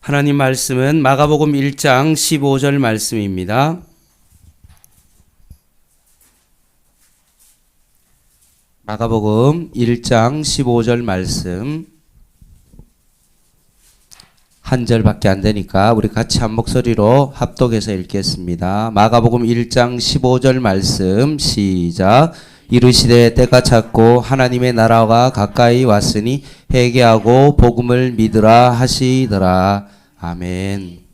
하나님 말씀은 마가복음 1장 15절 말씀입니다. 마가복음 1장 15절 말씀 한 절밖에 안 되니까 우리 같이 한 목소리로 합독해서 읽겠습니다. 마가복음 1장 15절 말씀 시작. 이르시되 때가 찼고 하나님의 나라가 가까이 왔으니 회개하고 복음을 믿으라 하시더라. 아멘.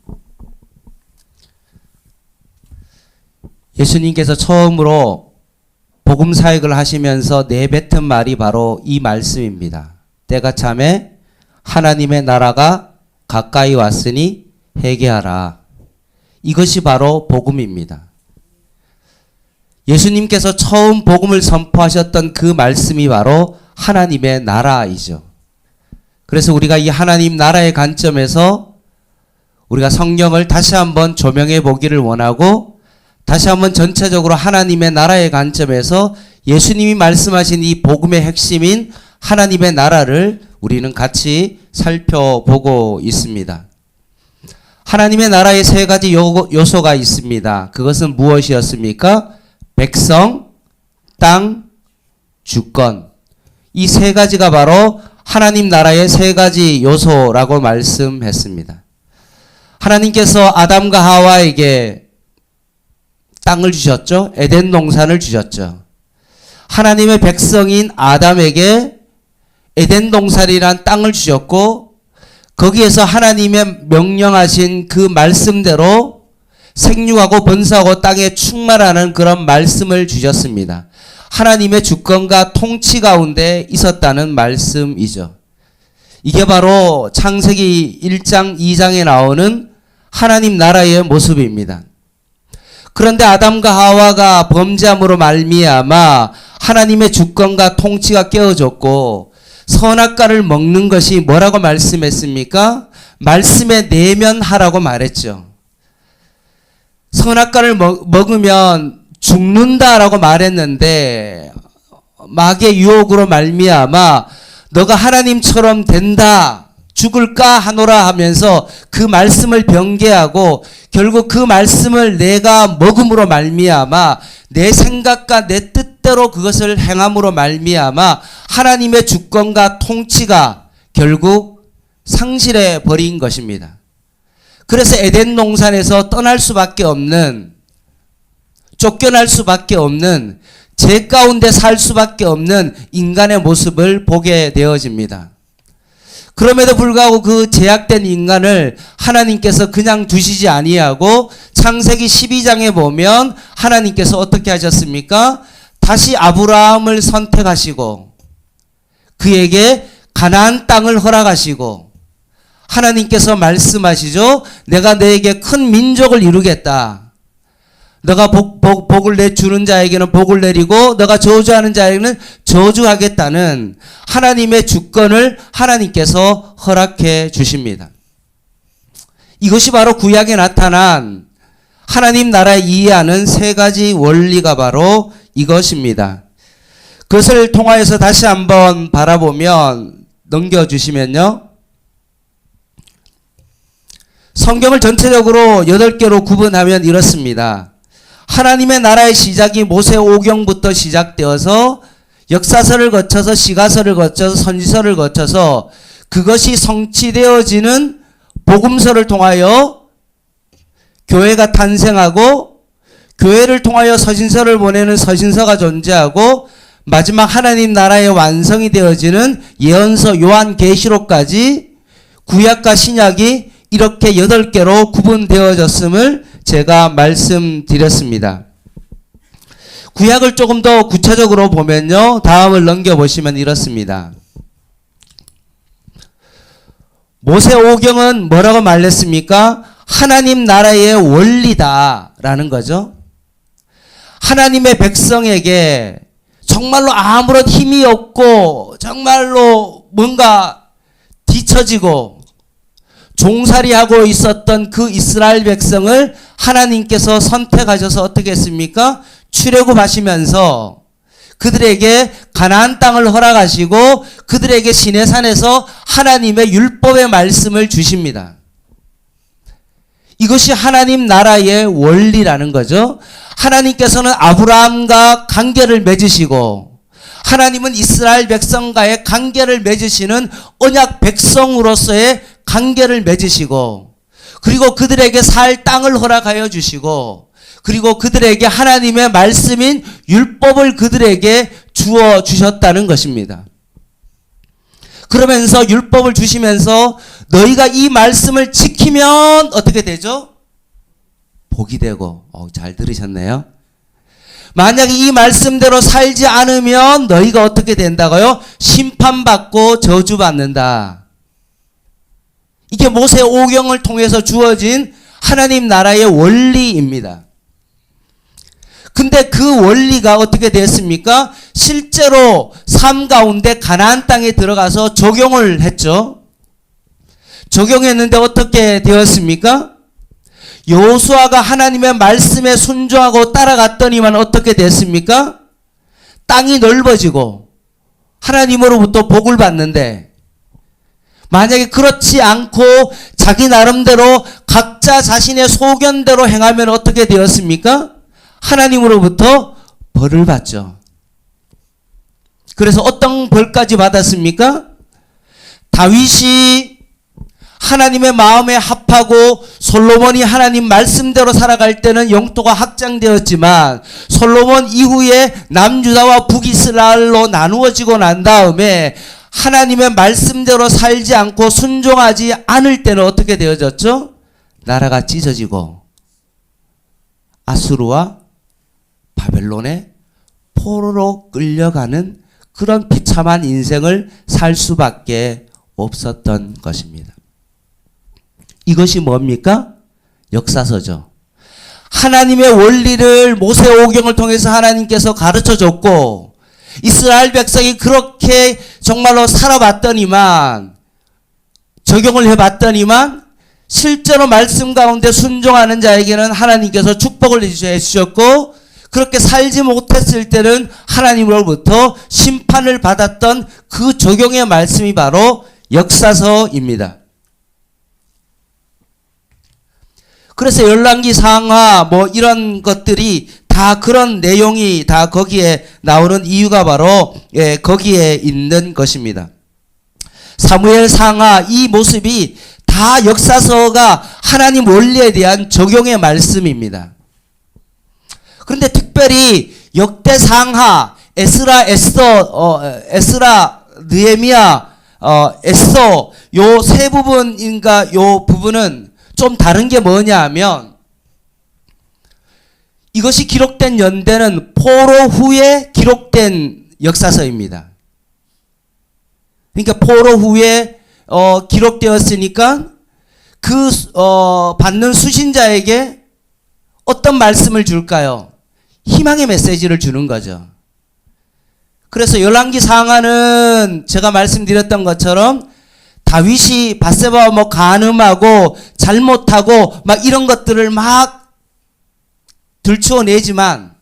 예수님께서 처음으로 복음 사역을 하시면서 내뱉은 말이 바로 이 말씀입니다. 때가 차매 하나님의 나라가 가까이 왔으니 회개하라. 이것이 바로 복음입니다. 예수님께서 처음 복음을 선포하셨던 그 말씀이 바로 하나님의 나라이죠. 그래서 우리가 이 하나님 나라의 관점에서 우리가 성경을 다시 한번 조명해 보기를 원하고 다시 한번 전체적으로 하나님의 나라의 관점에서 예수님이 말씀하신 이 복음의 핵심인 하나님의 나라를 우리는 같이 살펴보고 있습니다. 하나님의 나라에 세 가지 요소가 있습니다. 그것은 무엇이었습니까? 백성, 땅, 주권. 이 세 가지가 바로 하나님 나라의 세 가지 요소라고 말씀했습니다. 하나님께서 아담과 하와에게 땅을 주셨죠. 에덴 동산을 주셨죠. 하나님의 백성인 아담에게 에덴 동산이란 땅을 주셨고 거기에서 하나님의 명령하신 그 말씀대로 생육하고 번성하고 땅에 충만하는 그런 말씀을 주셨습니다. 하나님의 주권과 통치 가운데 있었다는 말씀이죠. 이게 바로 창세기 1장 2장에 나오는 하나님 나라의 모습입니다. 그런데 아담과 하와가 범죄함으로 말미암아 하나님의 주권과 통치가 깨어졌고 선악과를 먹는 것이 뭐라고 말씀했습니까? 말씀에 내면하라고 말했죠. 선악과를 먹으면 죽는다라고 말했는데 마귀의 유혹으로 말미암아 너가 하나님처럼 된다, 죽을까 하노라 하면서 그 말씀을 변개하고 결국 그 말씀을 내가 먹음으로 말미암아 내 생각과 내 뜻대로 그것을 행함으로 말미암아 하나님의 주권과 통치가 결국 상실해 버린 것입니다. 그래서 에덴 동산에서 떠날 수밖에 없는, 쫓겨날 수밖에 없는, 죄 가운데 살 수밖에 없는 인간의 모습을 보게 되어집니다. 그럼에도 불구하고 그 제약된 인간을 하나님께서 그냥 두시지 아니하고 창세기 12장에 보면 하나님께서 어떻게 하셨습니까? 다시 아브라함을 선택하시고 그에게 가나안 땅을 허락하시고 하나님께서 말씀하시죠. 내가 너에게 큰 민족을 이루겠다. 너가 복을 내주는 자에게는 복을 내리고 너가 저주하는 자에게는 저주하겠다는 하나님의 주권을 하나님께서 허락해 주십니다. 이것이 바로 구약에 나타난 하나님 나라 이해하는 세 가지 원리가 바로 이것입니다. 그것을 통하여서 다시 한번 바라보면 넘겨주시면요. 성경을 전체적으로 8개로 구분하면 이렇습니다. 하나님의 나라의 시작이 모세오경부터 시작되어서 역사서를 거쳐서 시가서를 거쳐서 선지서를 거쳐서 그것이 성취되어지는 복음서를 통하여 교회가 탄생하고 교회를 통하여 서신서를 보내는 서신서가 존재하고 마지막 하나님 나라의 완성이 되어지는 예언서 요한계시록까지 구약과 신약이 이렇게 8개로 구분되어졌음을 제가 말씀드렸습니다. 구약을 조금 더 구체적으로 보면요. 다음을 넘겨보시면 이렇습니다. 모세오경은 뭐라고 말했습니까? 하나님 나라의 원리다라는 거죠. 하나님의 백성에게 정말로 아무런 힘이 없고 정말로 뭔가 뒤처지고 종살이하고 있었던 그 이스라엘 백성을 하나님께서 선택하셔서 어떻게 했습니까? 출애굽하시면서 그들에게 가나안 땅을 허락하시고 그들에게 시내산에서 하나님의 율법의 말씀을 주십니다. 이것이 하나님 나라의 원리라는 거죠. 하나님께서는 아브라함과 관계를 맺으시고 하나님은 이스라엘 백성과의 관계를 맺으시는 언약 백성으로서의 관계를 맺으시고 그리고 그들에게 살 땅을 허락하여 주시고 그리고 그들에게 하나님의 말씀인 율법을 그들에게 주어 주셨다는 것입니다. 그러면서 율법을 주시면서 너희가 이 말씀을 지키면 어떻게 되죠? 복이 되고 잘 들으셨네요. 만약에 이 말씀대로 살지 않으면 너희가 어떻게 된다고요? 심판받고 저주받는다. 이게 모세 오경을 통해서 주어진 하나님 나라의 원리입니다. 근데 그 원리가 어떻게 됐습니까? 실제로 삶 가운데 가나안 땅에 들어가서 적용을 했죠. 적용했는데 어떻게 되었습니까? 여호수아가 하나님의 말씀에 순종하고 따라갔더니만 어떻게 됐습니까? 땅이 넓어지고 하나님으로부터 복을 받는데 만약에 그렇지 않고 자기 나름대로 각자 자신의 소견대로 행하면 어떻게 되었습니까? 하나님으로부터 벌을 받죠. 그래서 어떤 벌까지 받았습니까? 다윗이 하나님의 마음에 합하고 솔로몬이 하나님 말씀대로 살아갈 때는 영토가 확장되었지만 솔로몬 이후에 남유다와 북이스라엘로 나누어지고 난 다음에 하나님의 말씀대로 살지 않고 순종하지 않을 때는 어떻게 되어졌죠? 나라가 찢어지고 아수르와 바벨론의 포로로 끌려가는 그런 비참한 인생을 살 수밖에 없었던 것입니다. 이것이 뭡니까? 역사서죠. 하나님의 원리를 모세오경을 통해서 하나님께서 가르쳐줬고 이스라엘 백성이 그렇게 정말로 살아봤더니만 적용을 해봤더니만 실제로 말씀 가운데 순종하는 자에게는 하나님께서 축복을 해주셨고 그렇게 살지 못했을 때는 하나님으로부터 심판을 받았던 그 적용의 말씀이 바로 역사서입니다. 그래서 열왕기 상하 뭐 이런 것들이 다 그런 내용이 다 거기에 나오는 이유가 바로 거기에 있는 것입니다. 사무엘 상하 이 모습이 다 역사서가 하나님 원리에 대한 적용의 말씀입니다. 그런데 특별히 역대 상하 에스라 느헤미야 에스더 요 세 부분인가 요 부분은 좀 다른 게 뭐냐 하면 이것이 기록된 연대는 포로 후에 기록된 역사서입니다. 그러니까 포로 후에 기록되었으니까 그 받는 수신자에게 어떤 말씀을 줄까요? 희망의 메시지를 주는 거죠. 그래서 열왕기 상하는 제가 말씀드렸던 것처럼 다윗이 밧세바와 뭐 간음하고 잘못하고 막 이런 것들을 막 들추어내지만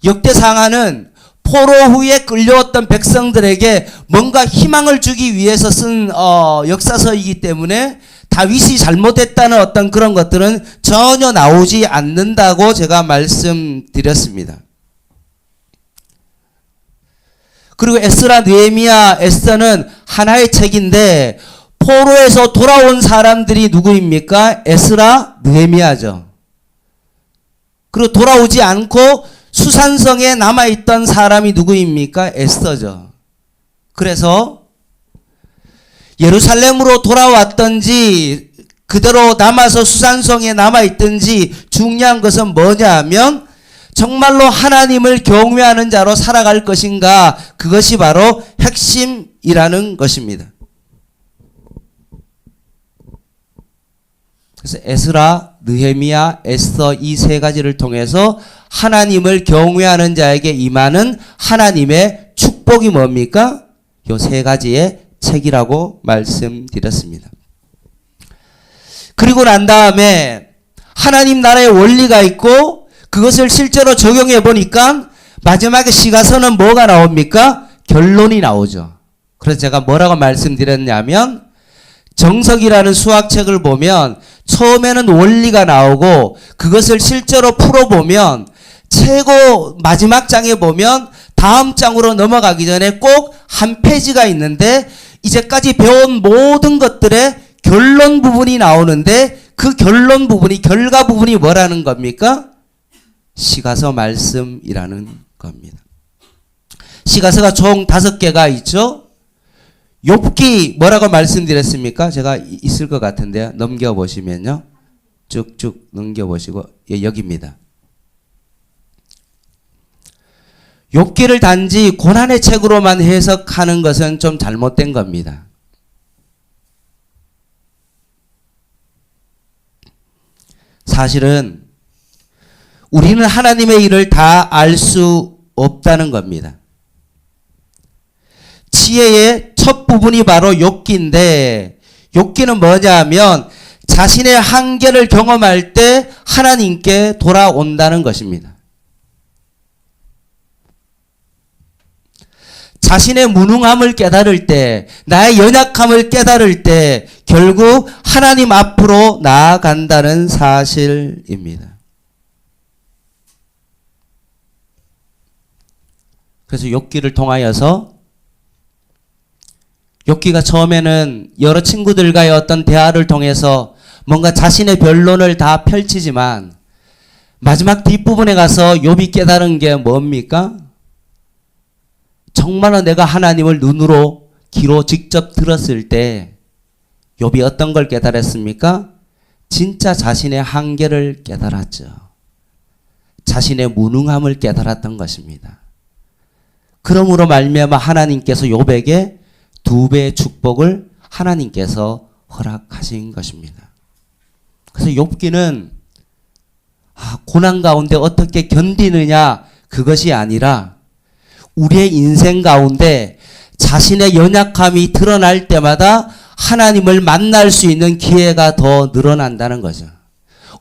역대 상하는 포로 후에 끌려왔던 백성들에게 뭔가 희망을 주기 위해서 쓴 역사서이기 때문에 다윗이 잘못했다는 어떤 그런 것들은 전혀 나오지 않는다고 제가 말씀드렸습니다. 그리고 에스라 느헤미야 에스더는 하나의 책인데 포로에서 돌아온 사람들이 누구입니까? 에스라 느헤미야죠. 그리고 돌아오지 않고 수산성에 남아있던 사람이 누구입니까? 에스더죠. 그래서 예루살렘으로 돌아왔던지 그대로 남아서 수산성에 남아있든지 중요한 것은 뭐냐 하면 정말로 하나님을 경외하는 자로 살아갈 것인가, 그것이 바로 핵심이라는 것입니다. 그래서 에스라, 느헤미야, 에스더 이 세 가지를 통해서 하나님을 경외하는 자에게 임하는 하나님의 축복이 뭡니까? 요 세 가지의 책이라고 말씀드렸습니다. 그리고 난 다음에 하나님 나라의 원리가 있고 그것을 실제로 적용해 보니까 마지막에 시가서는 뭐가 나옵니까? 결론이 나오죠. 그래서 제가 뭐라고 말씀드렸냐면 정석이라는 수학책을 보면 처음에는 원리가 나오고 그것을 실제로 풀어보면 최고 마지막 장에 보면 다음 장으로 넘어가기 전에 꼭 한 페이지가 있는데 이제까지 배운 모든 것들의 결론 부분이 나오는데 그 결론 부분이 결과 부분이 뭐라는 겁니까? 시가서 말씀이라는 겁니다. 시가서가 총 5개가 있죠. 욥기 뭐라고 말씀드렸습니까? 제가 있을 것 같은데요. 넘겨보시면요. 쭉쭉 넘겨보시고 여기입니다. 욥기를 단지 고난의 책으로만 해석하는 것은 좀 잘못된 겁니다. 사실은 우리는 하나님의 일을 다 알 수 없다는 겁니다. 지혜의 첫 부분이 바로 욥기인데 욥기는 뭐냐 하면 자신의 한계를 경험할 때 하나님께 돌아온다는 것입니다. 자신의 무능함을 깨달을 때, 나의 연약함을 깨달을 때 결국 하나님 앞으로 나아간다는 사실입니다. 그래서 욥기를 통하여서 욥기가 처음에는 여러 친구들과의 어떤 대화를 통해서 뭔가 자신의 변론을 다 펼치지만 마지막 뒷부분에 가서 욥이 깨달은 게 뭡니까? 정말로 내가 하나님을 눈으로 귀로 직접 들었을 때 욥이 어떤 걸 깨달았습니까? 진짜 자신의 한계를 깨달았죠. 자신의 무능함을 깨달았던 것입니다. 그러므로 말미암아 하나님께서 욥에게 2배의 축복을 하나님께서 허락하신 것입니다. 그래서 욥기는 고난 가운데 어떻게 견디느냐 그것이 아니라 우리의 인생 가운데 자신의 연약함이 드러날 때마다 하나님을 만날 수 있는 기회가 더 늘어난다는 거죠.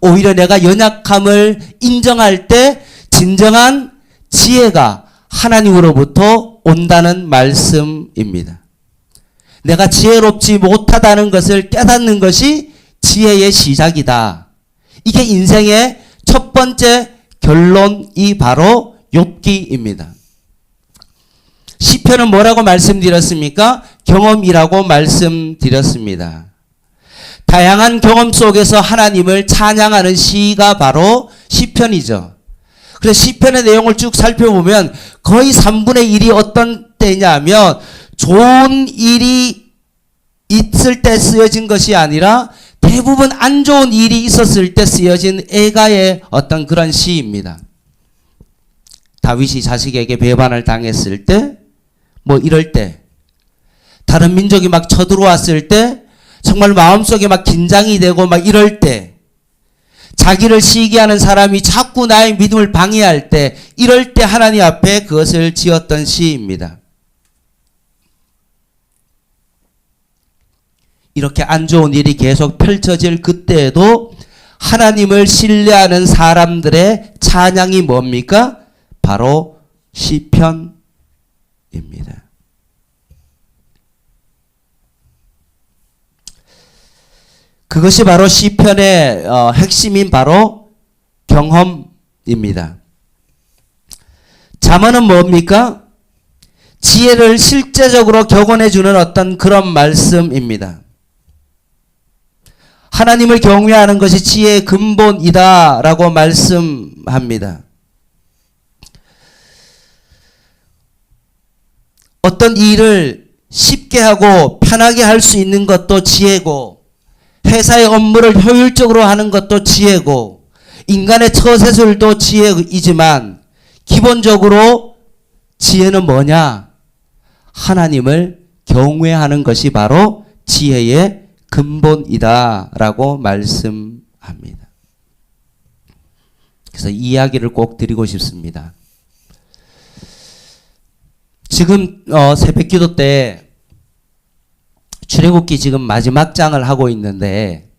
오히려 내가 연약함을 인정할 때 진정한 지혜가 하나님으로부터 온다는 말씀입니다. 내가 지혜롭지 못하다는 것을 깨닫는 것이 지혜의 시작이다. 이게 인생의 첫 번째 결론이 바로 욥기입니다. 시편은 뭐라고 말씀드렸습니까? 경험이라고 말씀드렸습니다. 다양한 경험 속에서 하나님을 찬양하는 시가 바로 시편이죠. 그래서 시편의 내용을 쭉 살펴보면 거의 3분의 1이 어떤 때냐면 좋은 일이 있을 때 쓰여진 것이 아니라 대부분 안 좋은 일이 있었을 때 쓰여진 애가의 어떤 그런 시입니다. 다윗이 자식에게 배반을 당했을 때 뭐 이럴 때 다른 민족이 막 쳐들어왔을 때 정말 마음속에 막 긴장이 되고 막 이럴 때 자기를 시기하는 사람이 자꾸 나의 믿음을 방해할 때 이럴 때 하나님 앞에 그것을 지었던 시입니다. 이렇게 안 좋은 일이 계속 펼쳐질 그때에도 하나님을 신뢰하는 사람들의 찬양이 뭡니까? 바로 시편입니다. 그것이 바로 시편의 핵심인 바로 경험입니다. 잠언은 뭡니까? 지혜를 실제적으로 격언해주는 어떤 그런 말씀입니다. 하나님을 경외하는 것이 지혜의 근본이다 라고 말씀합니다. 어떤 일을 쉽게 하고 편하게 할 수 있는 것도 지혜고 회사의 업무를 효율적으로 하는 것도 지혜고 인간의 처세술도 지혜이지만 기본적으로 지혜는 뭐냐? 하나님을 경외하는 것이 바로 지혜의 근본이다 라고 말씀합니다. 그래서 이 이야기를 꼭 드리고 싶습니다. 지금 새벽기도 때 출애굽기 지금 마지막 장을 하고 있는데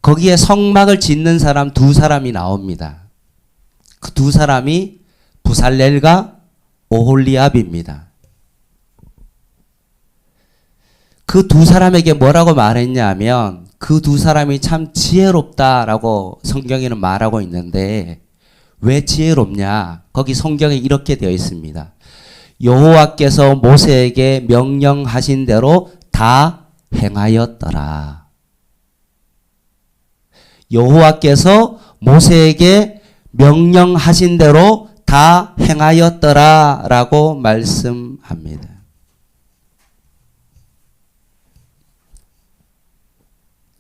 거기에 성막을 짓는 사람 2사람이 나옵니다. 그 2사람이 부살렐과 오홀리압입니다. 그 2사람에게 뭐라고 말했냐면 그 두 사람이 참 지혜롭다라고 성경에는 말하고 있는데 왜 지혜롭냐? 거기 성경에 이렇게 되어 있습니다. 여호와께서 모세에게 명령하신 대로 다 행하였더라. 여호와께서 모세에게 명령하신 대로 다 행하였더라 라고 말씀합니다.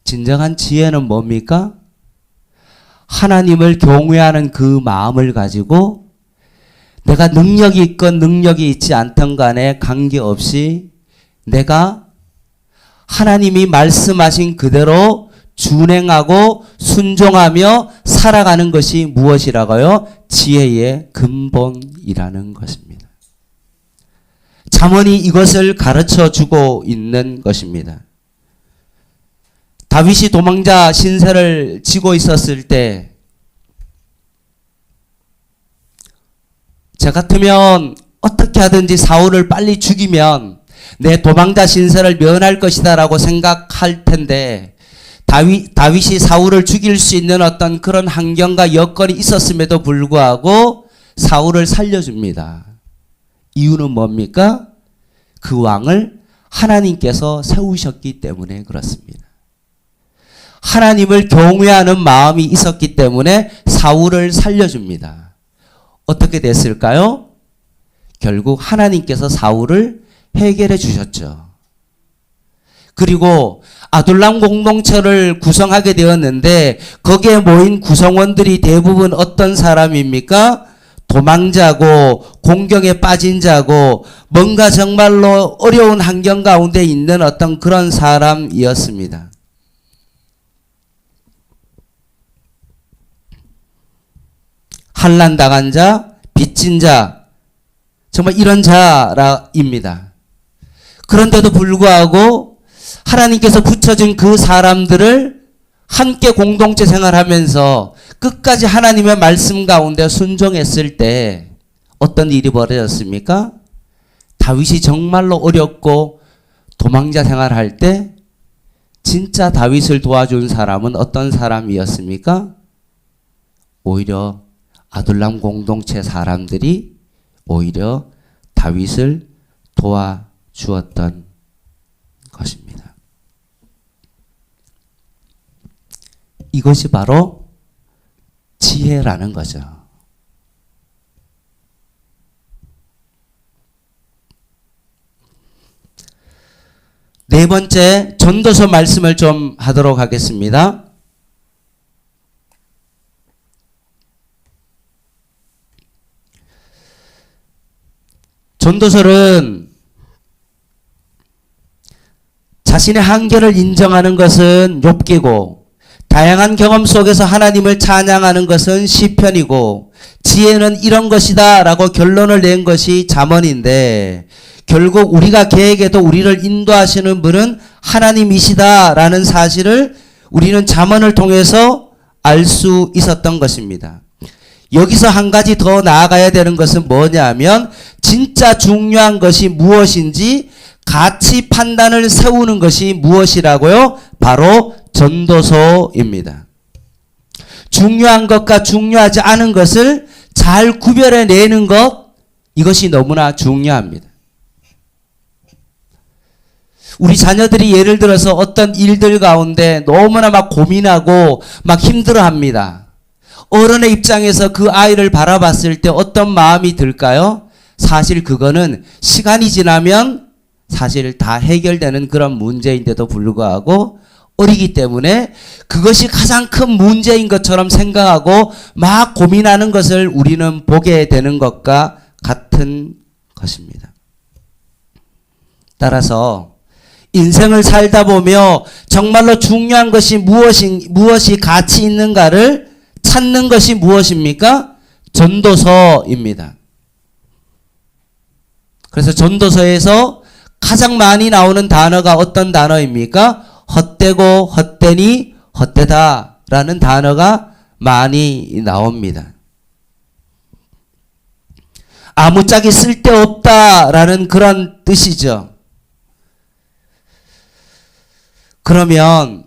진정한 지혜는 뭡니까? 하나님을 경외하는 그 마음을 가지고 내가 능력이 있건 능력이 있지 않던 간에 관계없이 내가 하나님이 말씀하신 그대로 준행하고 순종하며 살아가는 것이 무엇이라고요? 지혜의 근본이라는 것입니다. 잠언이 이것을 가르쳐 주고 있는 것입니다. 다윗이 도망자 신세를 지고 있었을 때 저 같으면 어떻게 하든지 사울을 빨리 죽이면 내 도망자 신세를 면할 것이다 라고 생각할 텐데 다윗이 사울을 죽일 수 있는 어떤 그런 환경과 여건이 있었음에도 불구하고 사울을 살려줍니다. 이유는 뭡니까? 그 왕을 하나님께서 세우셨기 때문에 그렇습니다. 하나님을 경외하는 마음이 있었기 때문에 사울을 살려줍니다. 어떻게 됐을까요? 결국 하나님께서 사울을 해결해 주셨죠. 그리고 아둘람 공동체를 구성하게 되었는데 거기에 모인 구성원들이 대부분 어떤 사람입니까? 도망자고 공경에 빠진 자고 뭔가 정말로 어려운 환경 가운데 있는 어떤 그런 사람이었습니다. 환난 당한 자, 빚진 자, 정말 이런 자입니다. 그런데도 불구하고 하나님께서 붙여준 그 사람들을 함께 공동체 생활하면서 끝까지 하나님의 말씀 가운데 순종했을 때 어떤 일이 벌어졌습니까? 다윗이 정말로 어렵고 도망자 생활할 때 진짜 다윗을 도와준 사람은 어떤 사람이었습니까? 오히려 아둘람 공동체 사람들이 오히려 다윗을 도와주었던 것입니다. 이것이 바로 지혜라는 거죠. 네 번째, 전도서 말씀을 좀 하도록 하겠습니다. 전도서는 자신의 한계를 인정하는 것은 욥기고 다양한 경험 속에서 하나님을 찬양하는 것은 시편이고 지혜는 이런 것이다 라고 결론을 낸 것이 잠언인데 결국 우리가 계획에도 우리를 인도하시는 분은 하나님이시다 라는 사실을 우리는 잠언을 통해서 알 수 있었던 것입니다. 여기서 한 가지 더 나아가야 되는 것은 뭐냐면 진짜 중요한 것이 무엇인지 가치 판단을 세우는 것이 무엇이라고요? 바로 전도서입니다. 중요한 것과 중요하지 않은 것을 잘 구별해내는 것, 이것이 너무나 중요합니다. 우리 자녀들이 예를 들어서 어떤 일들 가운데 너무나 막 고민하고 막 힘들어합니다. 어른의 입장에서 그 아이를 바라봤을 때 어떤 마음이 들까요? 사실 그거는 시간이 지나면 사실 다 해결되는 그런 문제인데도 불구하고 어리기 때문에 그것이 가장 큰 문제인 것처럼 생각하고 막 고민하는 것을 우리는 보게 되는 것과 같은 것입니다. 따라서 인생을 살다 보며 정말로 중요한 것이 무엇이 가치 있는가를 찾는 것이 무엇입니까? 전도서입니다. 그래서 전도서에서 가장 많이 나오는 단어가 어떤 단어입니까? 헛되고 헛되니 헛되다 라는 단어가 많이 나옵니다. 아무짝에 쓸데없다 라는 그런 뜻이죠. 그러면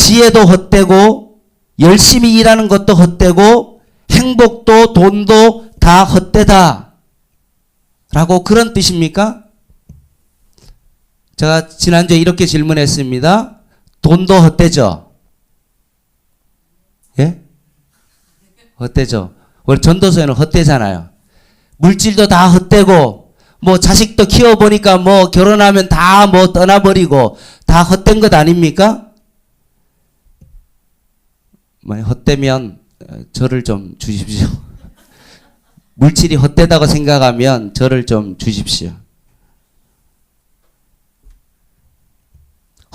지혜도 헛되고 열심히 일하는 것도 헛되고 행복도 돈도 다 헛되다 라고 그런 뜻입니까? 제가 지난주에 이렇게 질문했습니다. 돈도 헛되죠? 예? 헛되죠. 원래 전도서에는 헛되잖아요. 물질도 다 헛되고 뭐 자식도 키워보니까 뭐 결혼하면 다 뭐 떠나버리고 다 헛된 것 아닙니까? 헛되면 저를 좀 주십시오. 물질이 헛되다고 생각하면 저를 좀 주십시오.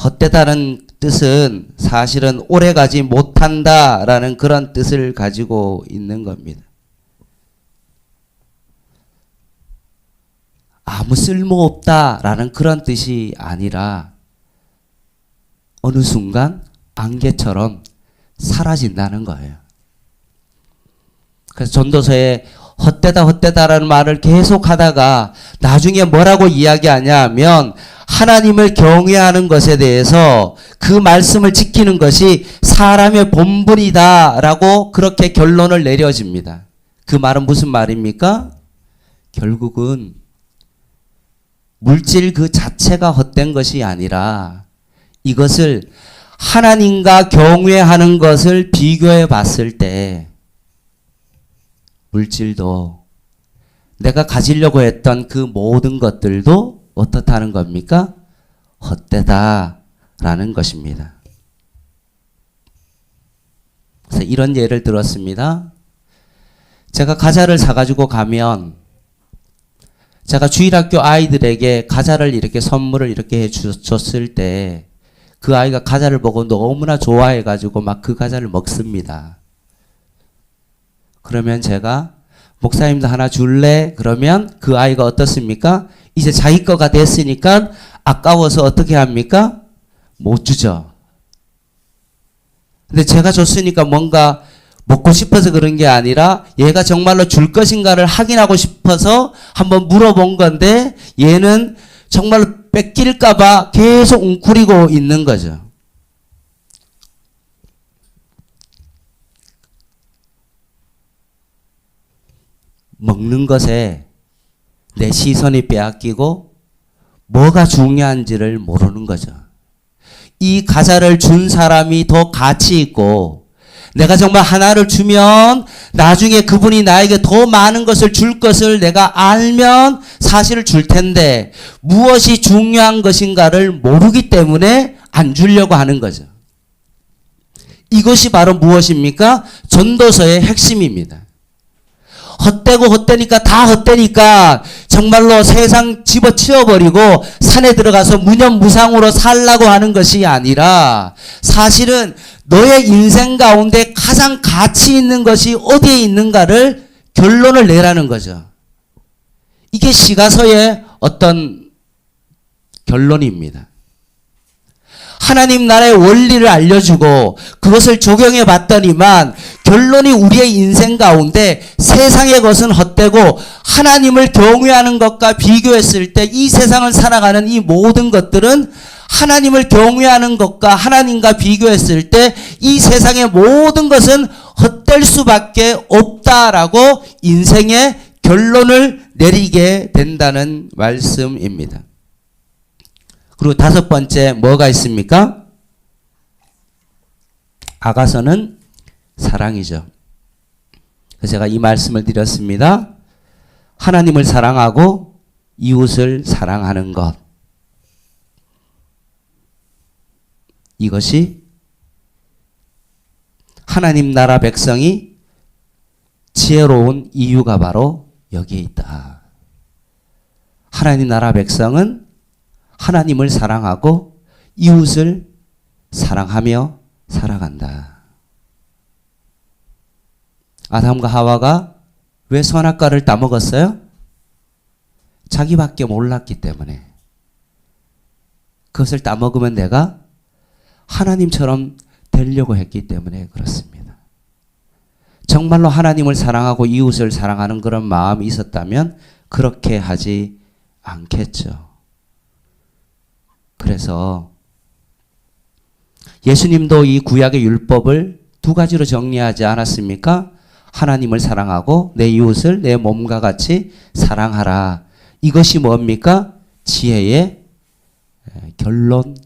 헛되다는 뜻은 사실은 오래가지 못한다라는 그런 뜻을 가지고 있는 겁니다. 아무 쓸모없다라는 그런 뜻이 아니라 어느 순간 안개처럼 사라진다는 거예요. 그래서 전도서에 헛되다라는 말을 계속 하다가 나중에 뭐라고 이야기하냐 하면 하나님을 경외하는 것에 대해서 그 말씀을 지키는 것이 사람의 본분이다라고 그렇게 결론을 내려집니다. 그 말은 무슨 말입니까? 결국은 물질 그 자체가 헛된 것이 아니라 이것을 하나님과 경외하는 것을 비교해 봤을 때 물질도 내가 가지려고 했던 그 모든 것들도 어떻다는 겁니까? 헛되다라는 것입니다. 그래서 이런 예를 들었습니다. 제가 과자를 사가지고 가면 제가 주일학교 아이들에게 과자를 이렇게 선물을 이렇게 해줬을 때 그 아이가 과자를 보고 너무나 좋아해가지고 막 그 과자를 먹습니다. 그러면 제가 목사님도 하나 줄래? 그러면 그 아이가 어떻습니까? 이제 자기 거가 됐으니까 아까워서 어떻게 합니까? 못 주죠. 근데 제가 줬으니까 뭔가 먹고 싶어서 그런 게 아니라 얘가 정말로 줄 것인가를 확인하고 싶어서 한번 물어본 건데 얘는 정말로 뺏길까봐 계속 웅크리고 있는 거죠. 먹는 것에 내 시선이 빼앗기고 뭐가 중요한지를 모르는 거죠. 이 과자를 준 사람이 더 가치 있고 내가 정말 하나를 주면 나중에 그분이 나에게 더 많은 것을 줄 것을 내가 알면 사실을 줄 텐데 무엇이 중요한 것인가를 모르기 때문에 안 주려고 하는 거죠. 이것이 바로 무엇입니까? 전도서의 핵심입니다. 헛되고 헛되니까 다 헛되니까 정말로 세상 집어치워버리고 산에 들어가서 무념무상으로 살라고 하는 것이 아니라 사실은 너의 인생 가운데 가장 가치 있는 것이 어디에 있는가를 결론을 내라는 거죠. 이게 시가서의 어떤 결론입니다. 하나님 나라의 원리를 알려주고 그것을 적용해 봤더니만 결론이 우리의 인생 가운데 세상의 것은 헛되고 하나님을 경외하는 것과 비교했을 때 이 세상을 살아가는 이 모든 것들은 하나님을 경외하는 것과 하나님과 비교했을 때 이 세상의 모든 것은 헛될 수밖에 없다라고 인생의 결론을 내리게 된다는 말씀입니다. 그리고 다섯 번째 뭐가 있습니까? 아가서는 사랑이죠. 그래서 제가 이 말씀을 드렸습니다. 하나님을 사랑하고 이웃을 사랑하는 것. 이것이 하나님 나라 백성이 지혜로운 이유가 바로 여기에 있다. 하나님 나라 백성은 하나님을 사랑하고 이웃을 사랑하며 살아간다. 아담과 하와가 왜 선악과를 따먹었어요? 자기밖에 몰랐기 때문에. 그것을 따먹으면 내가 하나님처럼 되려고 했기 때문에 그렇습니다. 정말로 하나님을 사랑하고 이웃을 사랑하는 그런 마음이 있었다면 그렇게 하지 않겠죠. 그래서 예수님도 이 구약의 율법을 두 가지로 정리하지 않았습니까? 하나님을 사랑하고 내 이웃을 내 몸과 같이 사랑하라. 이것이 뭡니까? 지혜의 결론입니다.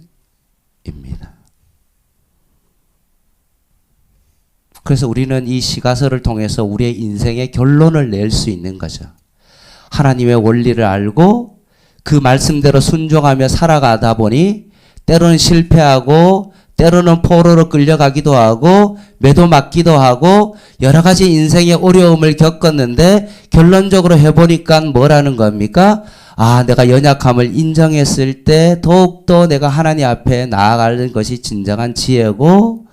그래서 우리는 이 시가서를 통해서 우리의 인생의 결론을 낼 수 있는 거죠. 하나님의 원리를 알고 그 말씀대로 순종하며 살아가다 보니 때로는 실패하고 때로는 포로로 끌려가기도 하고 매도 맞기도 하고 여러 가지 인생의 어려움을 겪었는데 결론적으로 해보니까 뭐라는 겁니까? 아, 내가 연약함을 인정했을 때 더욱더 내가 하나님 앞에 나아가는 것이 진정한 지혜고,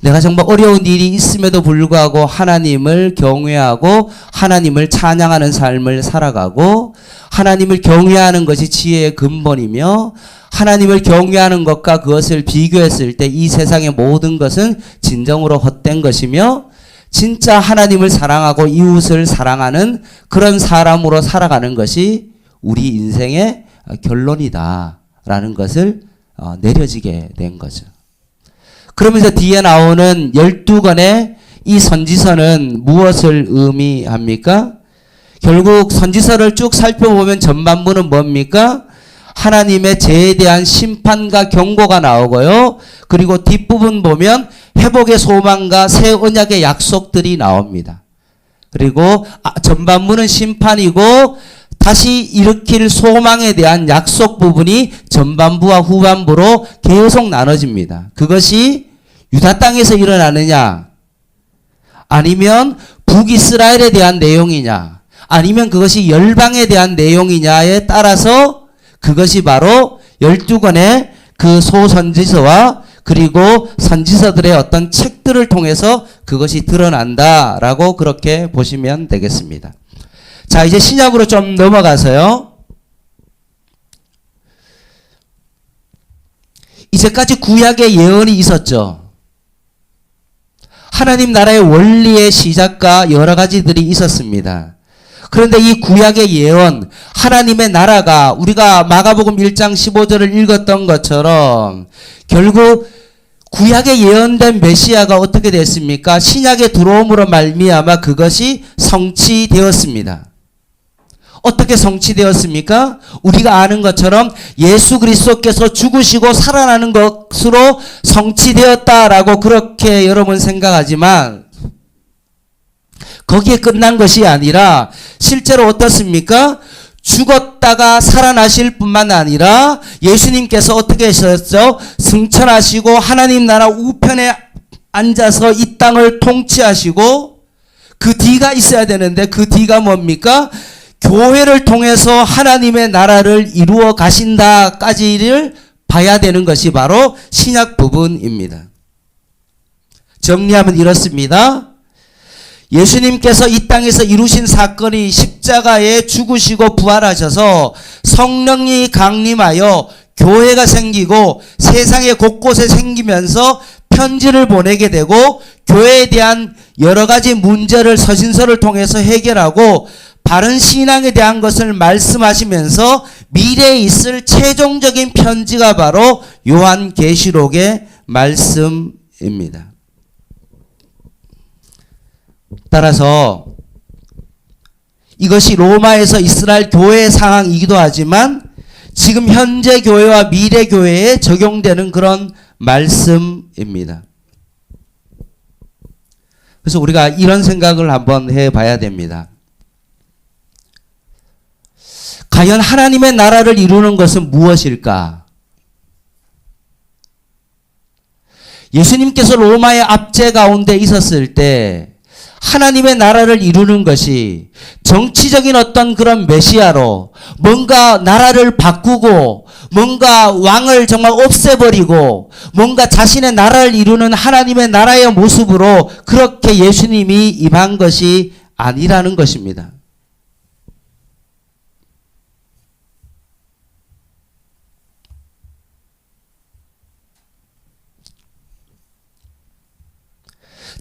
내가 정말 어려운 일이 있음에도 불구하고 하나님을 경외하고 하나님을 찬양하는 삶을 살아가고, 하나님을 경외하는 것이 지혜의 근본이며, 하나님을 경외하는 것과 그것을 비교했을 때 이 세상의 모든 것은 진정으로 헛된 것이며, 진짜 하나님을 사랑하고 이웃을 사랑하는 그런 사람으로 살아가는 것이 우리 인생의 결론이다라는 것을 내려지게 된 거죠. 그러면서 뒤에 나오는 12권의 이 선지서는 무엇을 의미합니까? 결국 선지서를 쭉 살펴보면 전반부는 뭡니까? 하나님의 죄에 대한 심판과 경고가 나오고요. 그리고 뒷부분 보면 회복의 소망과 새 언약의 약속들이 나옵니다. 그리고 전반부는 심판이고 다시 일으킬 소망에 대한 약속 부분이 전반부와 후반부로 계속 나눠집니다. 그것이 유다 땅에서 일어나느냐, 아니면 북이스라엘에 대한 내용이냐, 아니면 그것이 열방에 대한 내용이냐에 따라서 그것이 바로 12권의 그 소선지서와 그리고 선지서들의 어떤 책들을 통해서 그것이 드러난다라고 그렇게 보시면 되겠습니다. 자, 이제 신약으로 좀 넘어가서요. 이제까지 구약의 예언이 있었죠. 하나님 나라의 원리의 시작과 여러 가지들이 있었습니다. 그런데 이 구약의 예언, 하나님의 나라가 우리가 마가복음 1장 15절을 읽었던 것처럼 결국 구약에 예언된 메시아가 어떻게 됐습니까? 신약에 들어옴으로 말미암아 그것이 성취되었습니다. 어떻게 성취되었습니까? 우리가 아는 것처럼 예수 그리스도께서 죽으시고 살아나는 것으로 성취되었다라고 그렇게 여러분 생각하지만 거기에 끝난 것이 아니라 실제로 어떻습니까? 죽었다가 살아나실 뿐만 아니라 예수님께서 어떻게 하셨죠? 승천하시고 하나님 나라 우편에 앉아서 이 땅을 통치하시고 그 뒤가 있어야 되는데 그 뒤가 뭡니까? 교회를 통해서 하나님의 나라를 이루어 가신다까지를 봐야 되는 것이 바로 신약 부분입니다. 정리하면 이렇습니다. 예수님께서 이 땅에서 이루신 사건이 십자가에 죽으시고 부활하셔서 성령이 강림하여 교회가 생기고 세상의 곳곳에 생기면서 편지를 보내게 되고 교회에 대한 여러 가지 문제를 서신서를 통해서 해결하고 바른 신앙에 대한 것을 말씀하시면서 미래에 있을 최종적인 편지가 바로 요한계시록의 말씀입니다. 따라서 이것이 로마에서 이스라엘 교회의 상황이기도 하지만 지금 현재 교회와 미래 교회에 적용되는 그런 말씀입니다. 그래서 우리가 이런 생각을 한번 해봐야 됩니다. 과연 하나님의 나라를 이루는 것은 무엇일까? 예수님께서 로마의 압제 가운데 있었을 때 하나님의 나라를 이루는 것이 정치적인 어떤 그런 메시아로 뭔가 나라를 바꾸고 뭔가 왕을 정말 없애버리고 뭔가 자신의 나라를 이루는 하나님의 나라의 모습으로 그렇게 예수님이 임한 것이 아니라는 것입니다.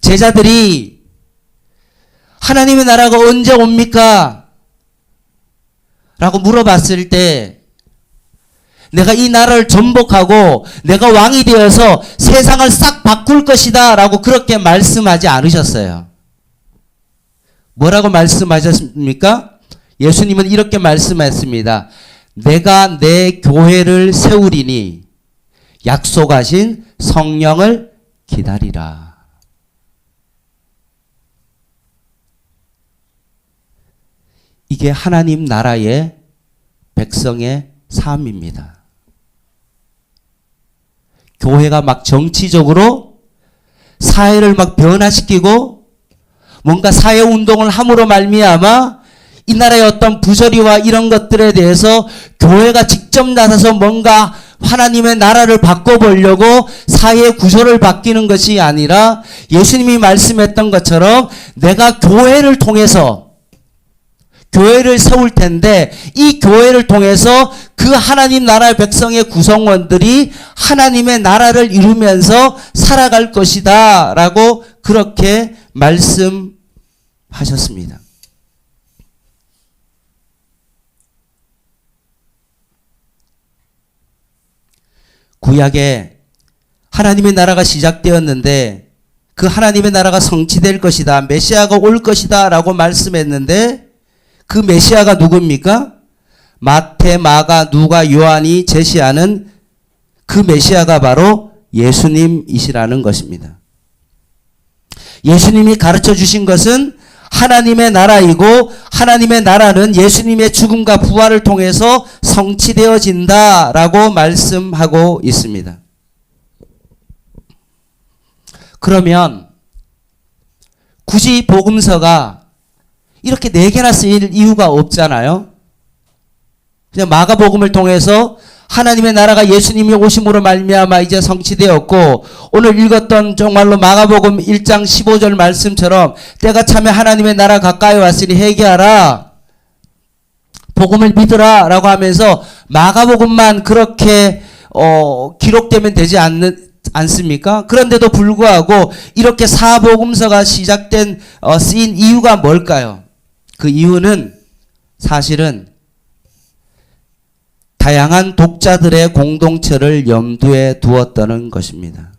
제자들이 하나님의 나라가 언제 옵니까? 라고 물어봤을 때 내가 이 나라를 전복하고 내가 왕이 되어서 세상을 싹 바꿀 것이다 라고 그렇게 말씀하지 않으셨어요. 뭐라고 말씀하셨습니까? 예수님은 이렇게 말씀했습니다. 내가 내 교회를 세우리니 약속하신 성령을 기다리라. 이게 하나님 나라의 백성의 삶입니다. 교회가 막 정치적으로 사회를 막 변화시키고 뭔가 사회운동을 함으로 말미암아 이 나라의 어떤 부조리와 이런 것들에 대해서 교회가 직접 나서서 뭔가 하나님의 나라를 바꿔보려고 사회 구조를 바뀌는 것이 아니라 예수님이 말씀했던 것처럼 내가 교회를 통해서 교회를 세울 텐데 이 교회를 통해서 그 하나님 나라의 백성의 구성원들이 하나님의 나라를 이루면서 살아갈 것이다 라고 그렇게 말씀하셨습니다. 구약에 하나님의 나라가 시작되었는데 그 하나님의 나라가 성취될 것이다. 메시아가 올 것이다 라고 말씀했는데 그 메시아가 누굽니까? 마태, 마가, 누가, 요한이 제시하는 그 메시아가 바로 예수님이시라는 것입니다. 예수님이 가르쳐 주신 것은 하나님의 나라이고 하나님의 나라는 예수님의 죽음과 부활을 통해서 성취되어진다라고 말씀하고 있습니다. 그러면 굳이 복음서가 이렇게 4개나 쓰일 이유가 없잖아요. 그냥 마가복음을 통해서 하나님의 나라가 예수님이 오심으로 말미암아 이제 성취되었고 오늘 읽었던 정말로 마가복음 1장 15절 말씀처럼 때가 차면 하나님의 나라 가까이 왔으니 회개하라 복음을 믿으라 라고 하면서 마가복음만 그렇게 기록되면 되지 않습니까? 그런데도 불구하고 이렇게 사복음서가 시작된 쓰인 이유가 뭘까요? 그 이유는 사실은 다양한 독자들의 공동체를 염두에 두었다는 것입니다.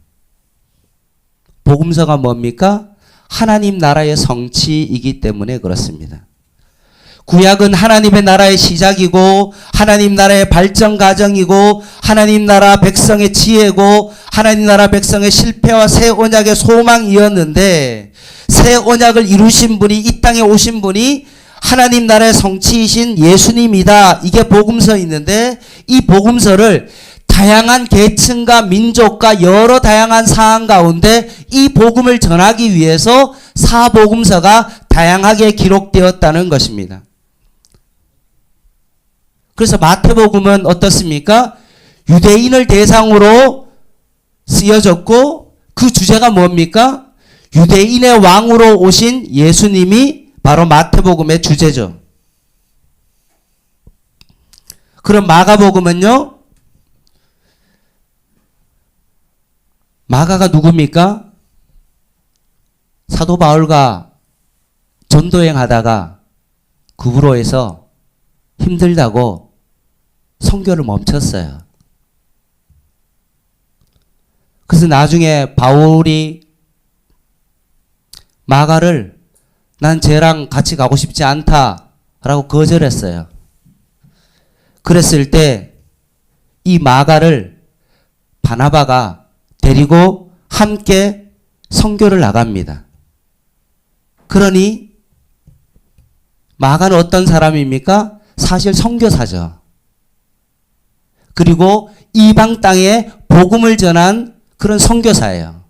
복음서가 뭡니까? 하나님 나라의 성취이기 때문에 그렇습니다. 구약은 하나님의 나라의 시작이고 하나님 나라의 발전 과정이고 하나님 나라 백성의 지혜고 하나님 나라 백성의 실패와 새 언약의 소망이었는데 새 언약을 이루신 분이 이 땅에 오신 분이 하나님 나라의 성취이신 예수님이다. 이게 복음서있는데 이 복음서를 다양한 계층과 민족과 여러 다양한 상황 가운데 이 복음을 전하기 위해서 사복음서가 다양하게 기록되었다는 것입니다. 그래서 마태복음은 어떻습니까? 유대인을 대상으로 쓰여졌고 그 주제가 뭡니까? 유대인의 왕으로 오신 예수님이 바로 마태복음의 주제죠. 그럼 마가복음은요? 마가가 누굽니까? 사도 바울과 전도행 하다가 구브로에서 힘들다고 선교를 멈췄어요. 그래서 나중에 바울이 마가를 난 쟤랑 같이 가고 싶지 않다라고 거절했어요. 그랬을 때 이 마가를 바나바가 데리고 함께 선교를 나갑니다. 그러니 마가는 어떤 사람입니까? 사실 선교사죠. 그리고 이방 땅에 복음을 전한 그런 선교사예요.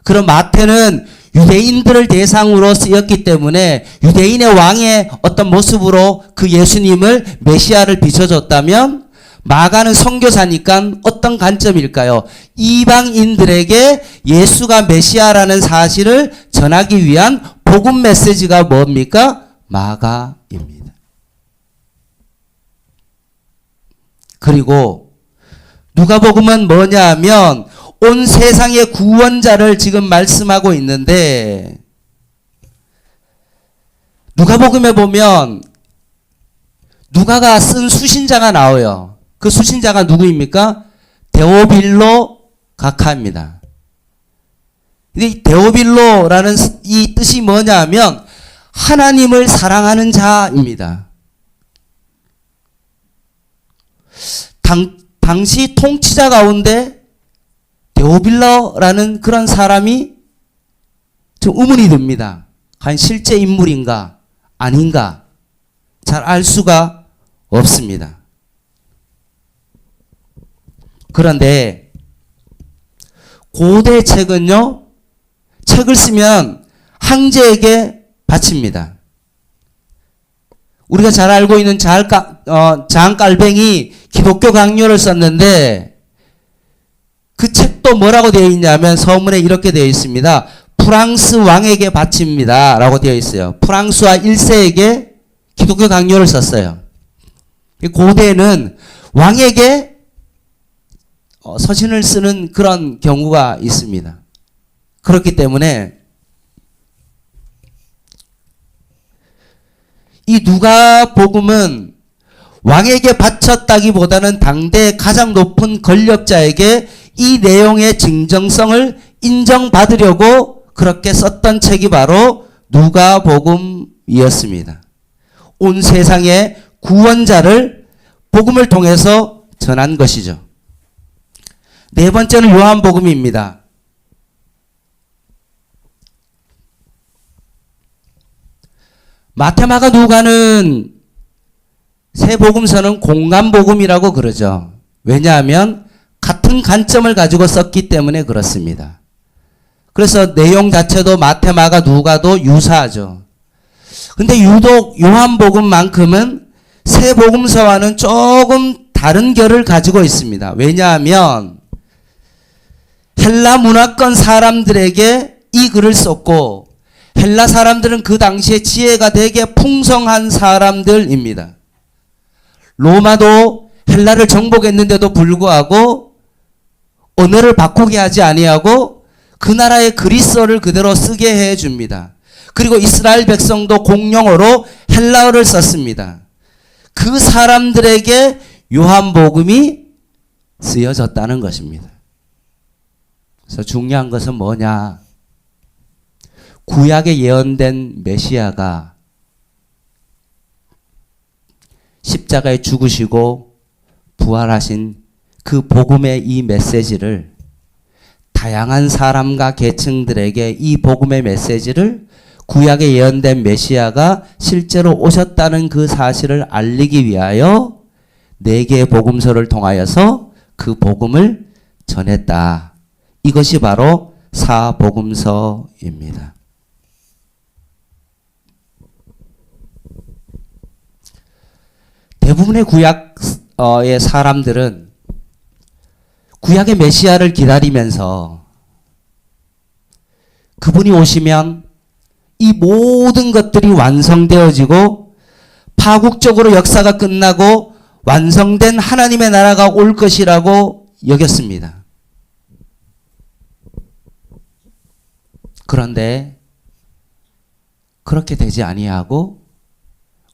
그럼 마태는 유대인들을 대상으로 쓰였기 때문에 유대인의 왕의 어떤 모습으로 그 예수님을 메시아를 비춰줬다면 마가는 선교사니까 어떤 관점일까요? 이방인들에게 예수가 메시아라는 사실을 전하기 위한 복음 메시지가 뭡니까? 마가입니다. 그리고 누가복음은 뭐냐 하면 온 세상의 구원자를 지금 말씀하고 있는데 누가복음에 보면 누가가 쓴 수신자가 나와요. 그 수신자가 누구입니까? 데오빌로 각하입니다. 근데 이 데오빌로라는 이 뜻이 뭐냐 하면 하나님을 사랑하는 자입니다. 당시 통치자 가운데 데오빌로라는 그런 사람이 좀 의문이 듭니다. 과연 실제 인물인가 아닌가 잘 알 수가 없습니다. 그런데 고대 책은요, 책을 쓰면 황제에게 바칩니다. 우리가 잘 알고 있는 장깔뱅이 기독교 강요를 썼는데 그 책도 뭐라고 되어 있냐면 서문에 이렇게 되어 있습니다. 프랑스 왕에게 바칩니다 라고 되어 있어요. 프랑스와 1세에게 기독교 강요를 썼어요. 고대는 왕에게 서신을 쓰는 그런 경우가 있습니다. 그렇기 때문에 이 누가복음은 왕에게 바쳤다기보다는 당대 가장 높은 권력자에게 이 내용의 진정성을 인정받으려고 그렇게 썼던 책이 바로 누가복음이었습니다. 온 세상의 구원자를 복음을 통해서 전한 것이죠. 네 번째는 요한복음입니다. 마태, 마가, 누가는 세 복음서는 공감복음이라고 그러죠. 왜냐하면 같은 관점을 가지고 썼기 때문에 그렇습니다. 그래서 내용 자체도 마태, 마가, 누가도 유사하죠. 근데 유독 요한복음만큼은 세 복음서와는 조금 다른 결을 가지고 있습니다. 왜냐하면 헬라 문화권 사람들에게 이 글을 썼고 헬라 사람들은 그 당시에 지혜가 되게 풍성한 사람들입니다. 로마도 헬라를 정복했는데도 불구하고 언어를 바꾸게 하지 아니하고 그 나라의 그리스어를 그대로 쓰게 해 줍니다. 그리고 이스라엘 백성도 공용어로 헬라어를 썼습니다. 그 사람들에게 요한복음이 쓰여졌다는 것입니다. 그래서 중요한 것은 뭐냐? 구약에 예언된 메시아가 십자가에 죽으시고 부활하신 그 복음의 이 메시지를 다양한 사람과 계층들에게 이 복음의 메시지를 구약에 예언된 메시아가 실제로 오셨다는 그 사실을 알리기 위하여 4개의 복음서를 통하여서 그 복음을 전했다. 이것이 바로 사복음서입니다. 대부분의 구약의 사람들은 구약의 메시아를 기다리면서 그분이 오시면 이 모든 것들이 완성되어지고 파국적으로 역사가 끝나고 완성된 하나님의 나라가 올 것이라고 여겼습니다. 그런데 그렇게 되지 아니하고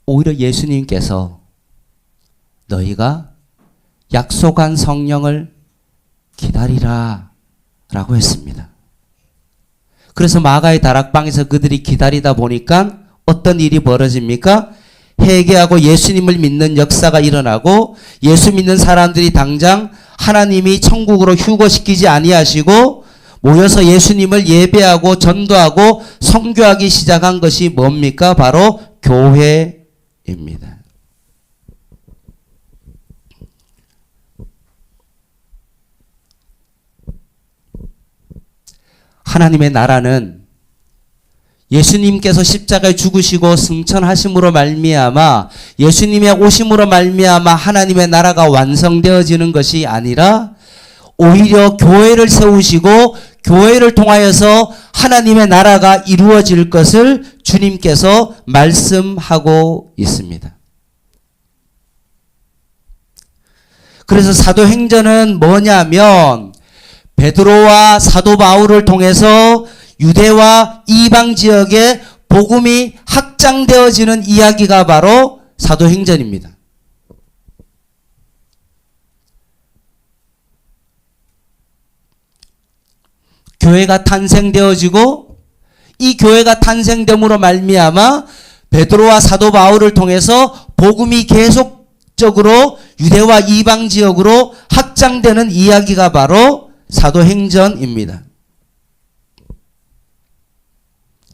오히려 예수님께서 너희가 약속한 성령을 기다리라 라고 했습니다. 그래서 마가의 다락방에서 그들이 기다리다 보니까 어떤 일이 벌어집니까? 회개하고 예수님을 믿는 역사가 일어나고 예수 믿는 사람들이 당장 하나님이 천국으로 휴거시키지 아니하시고 모여서 예수님을 예배하고 전도하고 선교하기 시작한 것이 뭡니까? 바로 교회입니다. 하나님의 나라는 예수님께서 십자가에 죽으시고 승천하심으로 말미암아 예수님의 오심으로 말미암아 하나님의 나라가 완성되어지는 것이 아니라 오히려 교회를 세우시고 교회를 통하여서 하나님의 나라가 이루어질 것을 주님께서 말씀하고 있습니다. 그래서 사도행전은 뭐냐면 베드로와 사도 바울을 통해서 유대와 이방 지역에 복음이 확장되어지는 이야기가 바로 사도행전입니다. 교회가 탄생되어지고 이 교회가 탄생됨으로 말미암아 베드로와 사도 바울을 통해서 복음이 계속적으로 유대와 이방 지역으로 확장되는 이야기가 바로 사도행전입니다.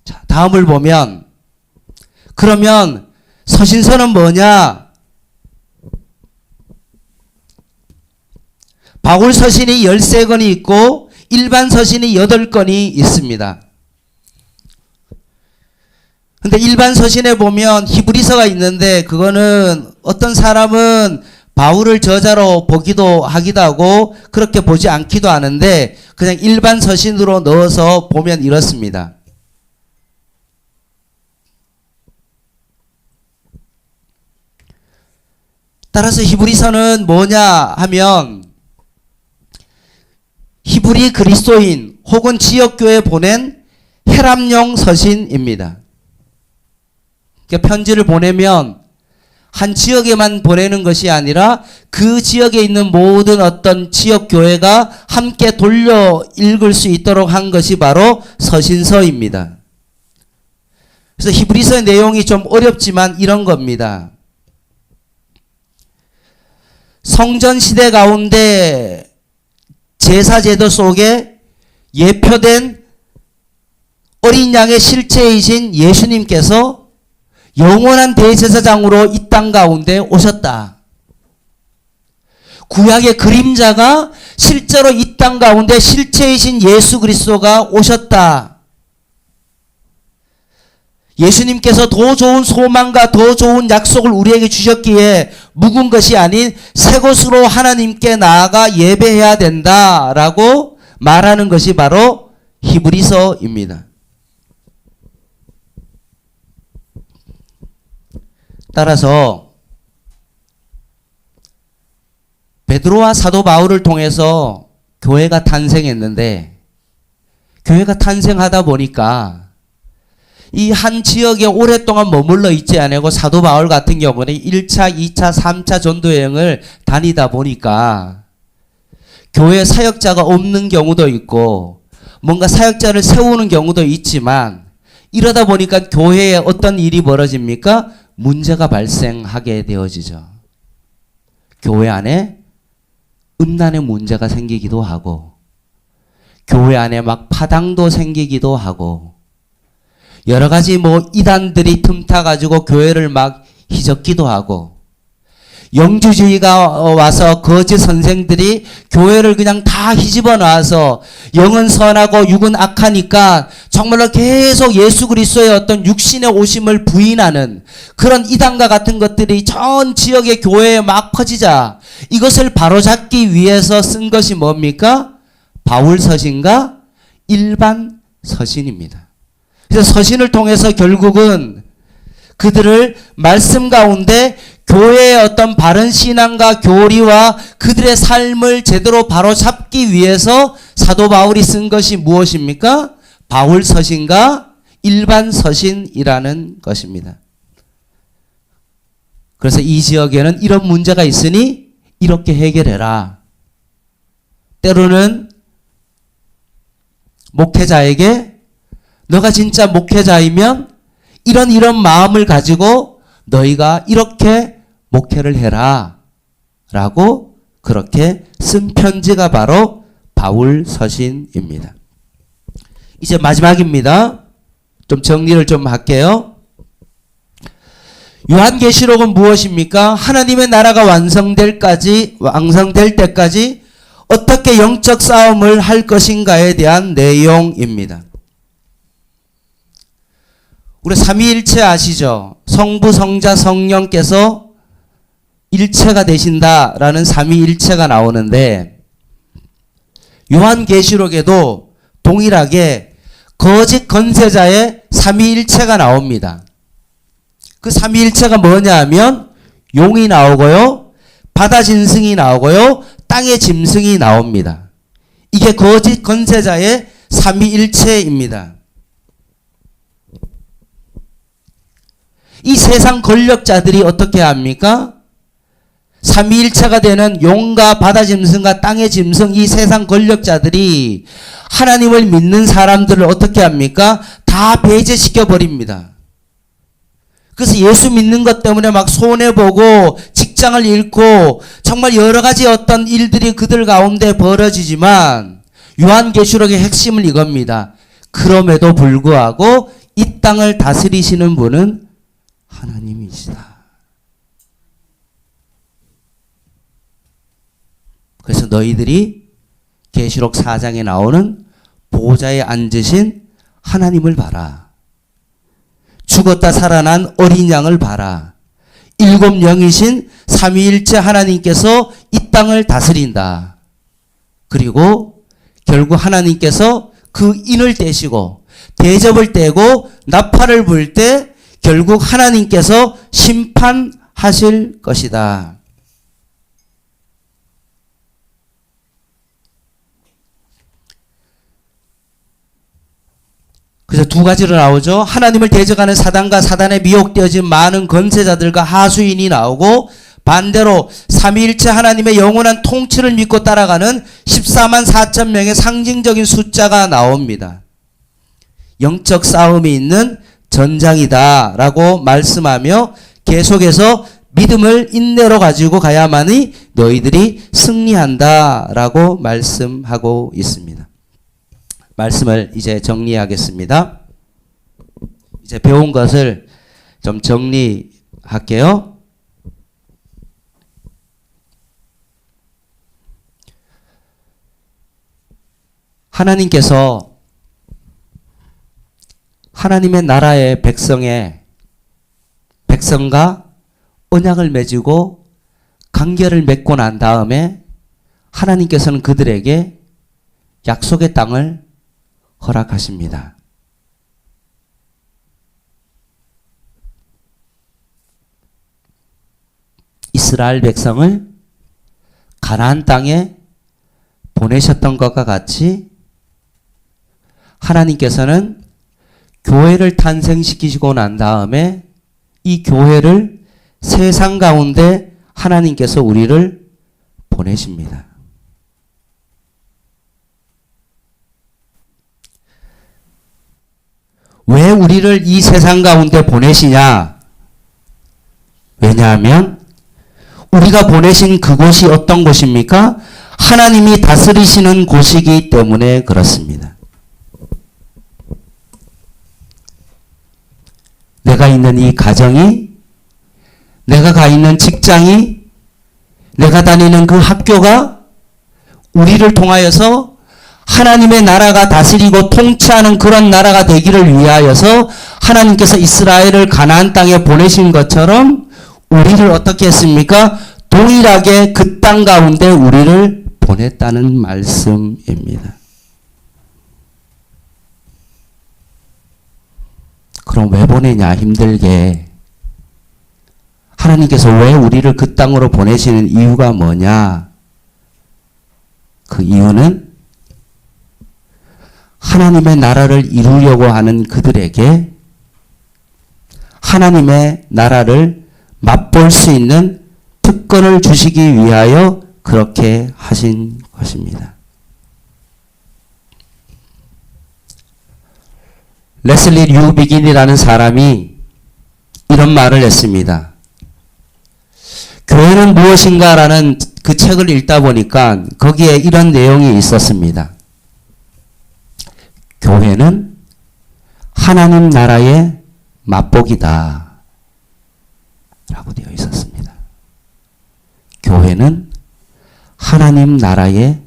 자, 다음을 보면 그러면 서신서는 뭐냐? 바울 서신이 13권이 있고 일반 서신이 8권이 있습니다. 근데 일반 서신에 보면 히브리서가 있는데 그거는 어떤 사람은 바울을 저자로 보기도 하기도 하고 그렇게 보지 않기도 하는데 그냥 일반 서신으로 넣어서 보면 이렇습니다. 따라서 히브리서는 뭐냐 하면 히브리 그리스도인 혹은 지역교회에 보낸 혈압용 서신입니다. 그러니까 편지를 보내면 한 지역에만 보내는 것이 아니라 그 지역에 있는 모든 어떤 지역교회가 함께 돌려 읽을 수 있도록 한 것이 바로 서신서입니다. 그래서 히브리서의 내용이 좀 어렵지만 이런 겁니다. 성전 시대 가운데 제사제도 속에 예표된 어린 양의 실체이신 예수님께서 영원한 대제사장으로 이 땅 가운데 오셨다. 구약의 그림자가 실제로 이 땅 가운데 실체이신 예수 그리스도가 오셨다. 예수님께서 더 좋은 소망과 더 좋은 약속을 우리에게 주셨기에 묵은 것이 아닌 새 것으로 하나님께 나아가 예배해야 된다라고 말하는 것이 바로 히브리서입니다. 따라서 베드로와 사도 바울을 통해서 교회가 탄생했는데 교회가 탄생하다 보니까 이 한 지역에 오랫동안 머물러 있지 않고 사도 바울 같은 경우는 1차, 2차, 3차 전도 여행을 다니다 보니까 교회 사역자가 없는 경우도 있고 뭔가 사역자를 세우는 경우도 있지만 이러다 보니까 교회에 어떤 일이 벌어집니까? 문제가 발생하게 되어지죠. 교회 안에 음란의 문제가 생기기도 하고 교회 안에 막 파당도 생기기도 하고 여러 가지 이단들이 틈타가지고 교회를 막 희적기도 하고 영주주의가 와서 거짓 선생들이 교회를 그냥 다 휘집어 놔서 영은 선하고 육은 악하니까 정말로 계속 예수 그리스도의 어떤 육신의 오심을 부인하는 그런 이단과 같은 것들이 전 지역의 교회에 막 퍼지자 이것을 바로잡기 위해서 쓴 것이 뭡니까? 바울 서신과 일반 서신입니다. 그래서 서신을 통해서 결국은 그들을 말씀 가운데 교회의 어떤 바른 신앙과 교리와 그들의 삶을 제대로 바로잡기 위해서 사도 바울이 쓴 것이 무엇입니까? 바울 서신과 일반 서신이라는 것입니다. 그래서 이 지역에는 이런 문제가 있으니 이렇게 해결해라. 때로는 목회자에게 너가 진짜 목회자이면 이런 마음을 가지고 너희가 이렇게 목회를 해라 라고 그렇게 쓴 편지가 바로 바울 서신입니다. 이제 마지막입니다. 좀 정리를 좀 할게요. 요한계시록은 무엇입니까? 하나님의 나라가 완성될 때까지 어떻게 영적 싸움을 할 것인가에 대한 내용입니다. 우리 삼위일체 아시죠? 성부, 성자, 성령께서 일체가 되신다라는 삼위일체가 나오는데 요한계시록에도 동일하게 거짓 건세자의 삼위일체가 나옵니다. 그 삼위일체가 뭐냐 하면 용이 나오고요. 바다 짐승이 나오고요. 땅의 짐승이 나옵니다. 이게 거짓 건세자의 삼위일체입니다. 이 세상 권력자들이 어떻게 합니까? 삼위일체가 되는 용과 바다 짐승과 땅의 짐승, 이 세상 권력자들이 하나님을 믿는 사람들을 어떻게 합니까? 다 배제시켜 버립니다. 그래서 예수 믿는 것 때문에 막 손해보고 직장을 잃고 정말 여러 가지 어떤 일들이 그들 가운데 벌어지지만 요한계시록의 핵심은 이겁니다. 그럼에도 불구하고 이 땅을 다스리시는 분은 하나님이시다. 그래서 너희들이 계시록 4장에 나오는 보좌에 앉으신 하나님을 봐라. 죽었다 살아난 어린 양을 봐라. 일곱 영이신 삼위일체 하나님께서 이 땅을 다스린다. 그리고 결국 하나님께서 그 인을 떼시고 대접을 떼고 나팔을 불 때 결국 하나님께서 심판하실 것이다. 그래서 두 가지로 나오죠. 하나님을 대적하는 사단과 사단에 미혹되어진 많은 권세자들과 하수인이 나오고, 반대로 삼위일체 하나님의 영원한 통치를 믿고 따라가는 14만 4천 명의 상징적인 숫자가 나옵니다. 영적 싸움이 있는 전장이다 라고 말씀하며 계속해서 믿음을 인내로 가지고 가야만이 너희들이 승리한다 라고 말씀하고 있습니다. 말씀을 이제 정리하겠습니다. 이제 배운 것을 좀 정리할게요. 하나님께서 하나님의 나라의 백성과 언약을 맺고 관계를 맺고 난 다음에 하나님께서는 그들에게 약속의 땅을 허락하십니다. 이스라엘 백성을 가나안 땅에 보내셨던 것과 같이 하나님께서는 교회를 탄생시키시고 난 다음에 이 교회를 세상 가운데 하나님께서 우리를 보내십니다. 왜 우리를 이 세상 가운데 보내시냐? 왜냐하면 우리가 보내신 그곳이 어떤 곳입니까? 하나님이 다스리시는 곳이기 때문에 그렇습니다. 내가 있는 이 가정이, 내가 가 있는 직장이, 내가 다니는 그 학교가 우리를 통하여서 하나님의 나라가 다스리고 통치하는 그런 나라가 되기를 위하여서 하나님께서 이스라엘을 가나안 땅에 보내신 것처럼 우리를 어떻게 했습니까? 동일하게 그 땅 가운데 우리를 보냈다는 말씀입니다. 그럼 왜 보내냐? 힘들게. 하나님께서 왜 우리를 그 땅으로 보내시는 이유가 뭐냐? 그 이유는 하나님의 나라를 이루려고 하는 그들에게 하나님의 나라를 맛볼 수 있는 특권을 주시기 위하여 그렇게 하신 것입니다. 레슬리 류비긴이라는 사람이 이런 말을 했습니다. 교회는 무엇인가라는 그 책을 읽다 보니까 거기에 이런 내용이 있었습니다. 교회는 하나님 나라의 맛보기다 라고 되어 있었습니다. 교회는 하나님 나라의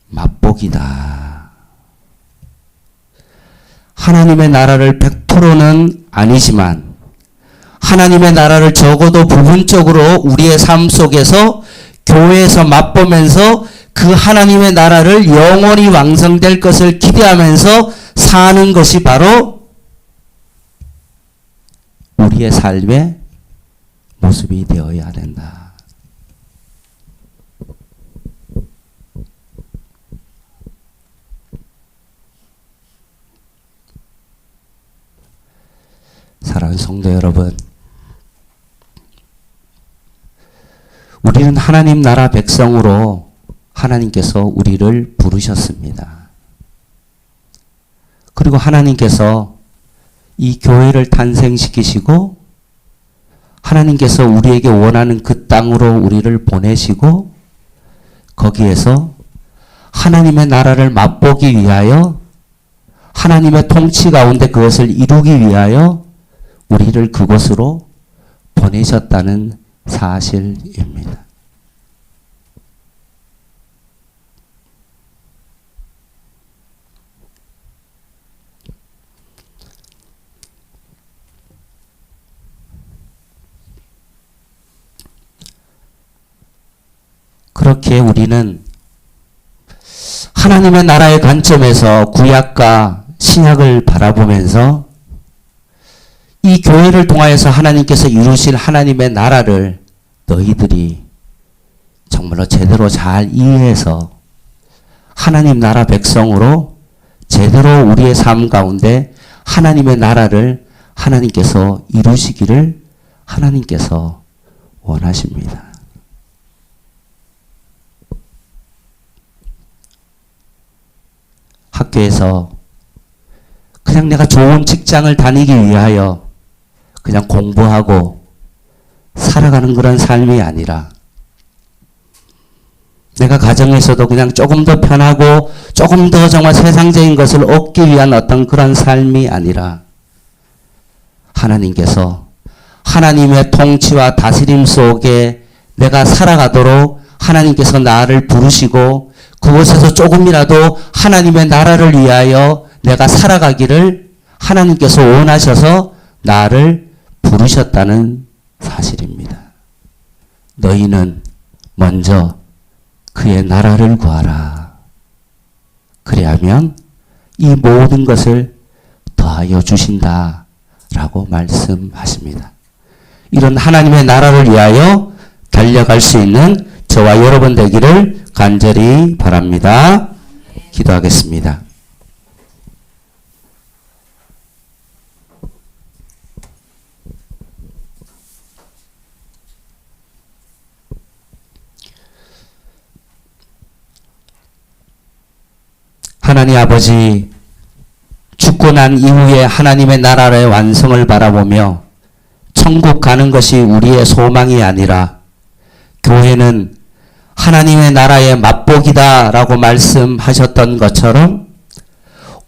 맛보기다. 하나님의 나라를 100%는 아니지만 하나님의 나라를 적어도 부분적으로 우리의 삶 속에서 교회에서 맛보면서 그 하나님의 나라를 영원히 왕성될 것을 기대하면서 사는 것이 바로 우리의 삶의 모습이 되어야 된다. 사랑하는 성도 여러분, 우리는 우리는 하나님 나라 백성으로 하나님께서 우리를 부르셨습니다. 그리고 하나님께서 이 교회를 탄생시키시고 하나님께서 우리에게 원하는 그 땅으로 우리를 보내시고 거기에서 하나님의 나라를 맛보기 위하여 하나님의 통치 가운데 그것을 이루기 위하여 우리를 그곳으로 보내셨다는 사실입니다. 그렇게 우리는 하나님의 나라의 관점에서 구약과 신약을 바라보면서 이 교회를 통하여서 하나님께서 이루실 하나님의 나라를 너희들이 정말로 제대로 잘 이해해서 하나님 나라 백성으로 제대로 우리의 삶 가운데 하나님의 나라를 하나님께서 이루시기를 하나님께서 원하십니다. 학교에서 그냥 내가 좋은 직장을 다니기 위하여 그냥 공부하고 살아가는 그런 삶이 아니라 내가 가정에서도 그냥 조금 더 편하고 조금 더 정말 세상적인 것을 얻기 위한 어떤 그런 삶이 아니라 하나님께서 하나님의 통치와 다스림 속에 내가 살아가도록 하나님께서 나를 부르시고 그곳에서 조금이라도 하나님의 나라를 위하여 내가 살아가기를 하나님께서 원하셔서 나를 부르셨다는 사실입니다. 너희는 먼저 그의 나라를 구하라. 그래야면 이 모든 것을 더하여 주신다 라고 말씀하십니다. 이런 하나님의 나라를 위하여 달려갈 수 있는 저와 여러분 되기를 간절히 바랍니다. 기도하겠습니다. 하나님 아버지, 죽고 난 이후에 하나님의 나라의 완성을 바라보며 천국 가는 것이 우리의 소망이 아니라 교회는 하나님의 나라의 맛보기다 라고 말씀하셨던 것처럼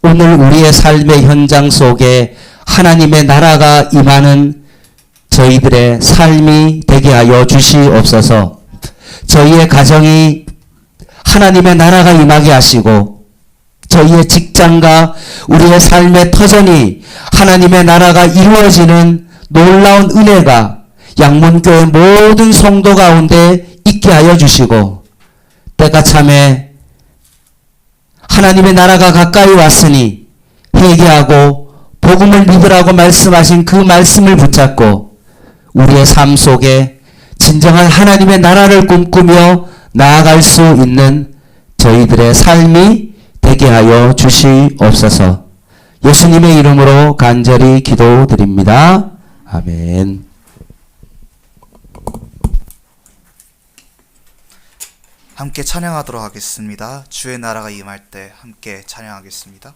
오늘 우리의 삶의 현장 속에 하나님의 나라가 임하는 저희들의 삶이 되게 하여 주시옵소서. 저희의 가정이 하나님의 나라가 임하게 하시고 저희의 직장과 우리의 삶의 터전이 하나님의 나라가 이루어지는 놀라운 은혜가 양문교회 모든 성도 가운데 있게 하여 주시고 때가 참에 하나님의 나라가 가까이 왔으니 회개하고 복음을 믿으라고 말씀하신 그 말씀을 붙잡고 우리의 삶 속에 진정한 하나님의 나라를 꿈꾸며 나아갈 수 있는 저희들의 삶이 되게 하여 주시옵소서. 예수님의 이름으로 간절히 기도드립니다. 아멘. 함께 찬양하도록 하겠습니다. 주의 나라가 임할 때 함께 찬양하겠습니다.